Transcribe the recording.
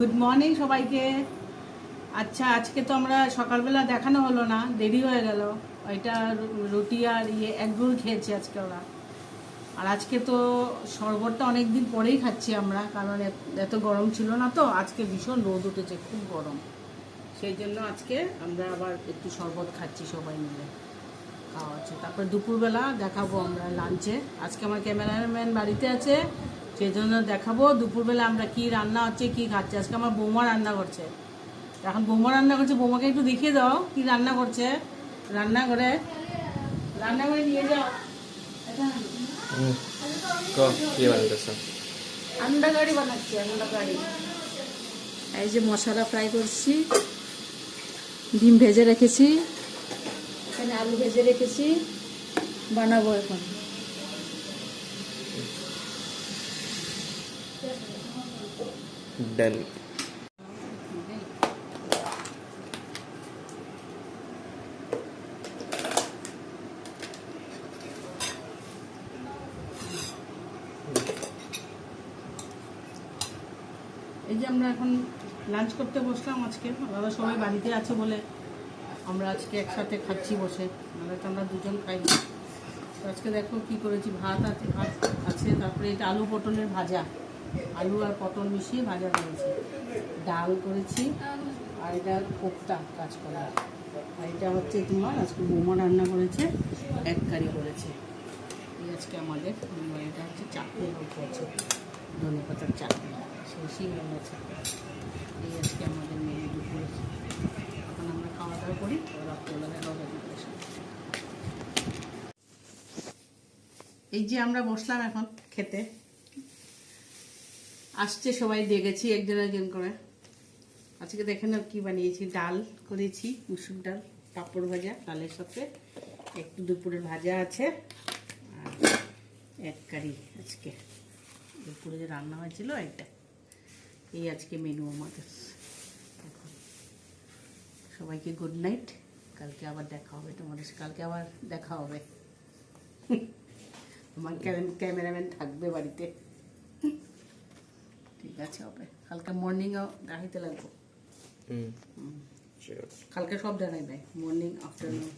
Good morning সবাইকে। আচ্ছা, আজকে তো আমরা সকালবেলা দেখানো হলো না, দেরি হয়ে গেল। ওইটা রুটি আর এগ রোল খেয়েছি আজকে ওরা। আর আজকে তো শরবতটা অনেক দিন পরেই খাচ্ছি আমরা, কারণ এত গরম ছিল না, তো আজকে ভীষণ রোদ উঠেছে, খুব গরম। সেই জন্য আজকে আমরা আবার একটু শরবত খাচ্ছি সবাই মিলে, খাওয়া আছে। তারপরে দুপুরবেলা দেখাবো আমরা লাঞ্চে। আজকে আমার ক্যামেরাম্যান বাড়িতে আছে, সেই জন্য দেখাবো দুপুরবেলা আমরা কি রান্না হচ্ছে, কি খাচ্ছি। আজকে আমার বৌমা রান্না করছে, এখন বৌমা রান্না করছে। বৌমাকে একটু দেখিয়ে দাও কি রান্না করছে রান্নাঘরে। রান্নাঘরে নিয়ে যাও। আন্ডা কারি বানাচ্ছি, আন্ডা কারি। এই যে মশলা ফ্রাই করছি, ডিম ভেজে রেখেছি, এখানে আলু ভেজে রেখেছি, বানাবো এখন। ডান। এই যে আমরা এখন লাঞ্চ করতে বসলাম। আজকে দাদা সবাই বাড়িতে আছে বলে আমরা আজকে একসাথে খাচ্ছি বসে, নাহলে তো আমরা দুজন খাই না। তো আজকে দেখো কি করেছি, ভাত আছে, তারপরে এটা আলু পটলের ভাজা, আলু আর পটল মিশিয়ে ভাজা করেছি, ডাল করেছি, আর এটা কোপ্তা কাঁচকলা। আর এটা হচ্ছে তোমার আজকে বৌমা রান্না করেছে, এক কারি করেছে। এই আজকে আমাদের এটা হচ্ছে চাটনি অল্প আছে, ধনে পাতার চাটনি, সরষে আছে। এই আজকে আমাদের মেনু দুপুরে। এখন আমরা খাওয়া দাওয়া করি, রাত্রেবেলা হবে। এই যে আমরা বসলাম এখন খেতে, আসছে সবাই, দেখেছি একজন একজন করে। আজকে দেখেন কি বানিয়েছি, ডাল করেছি, মুসুর ডাল, পাঁপড় ভাজা ডালের সাথে, একটু দুপুরের ভাজা আছে, আর এক কারি আজকে দুপুরে যে রান্না হয়েছিল এটা। এই আজকে মেনু আমাদের। এখন সবাইকে গুড নাইট, কালকে আবার দেখা হবে তোমাদের, কালকে আবার দেখা হবে। আমার ক্যামেরাম্যান থাকবে বাড়িতে, ঠিক আছে? হবে কালকে মর্নিংও দেখাইতে লাগবো। কালকে সব দেখাইবে, মর্নিং আফটারনুন।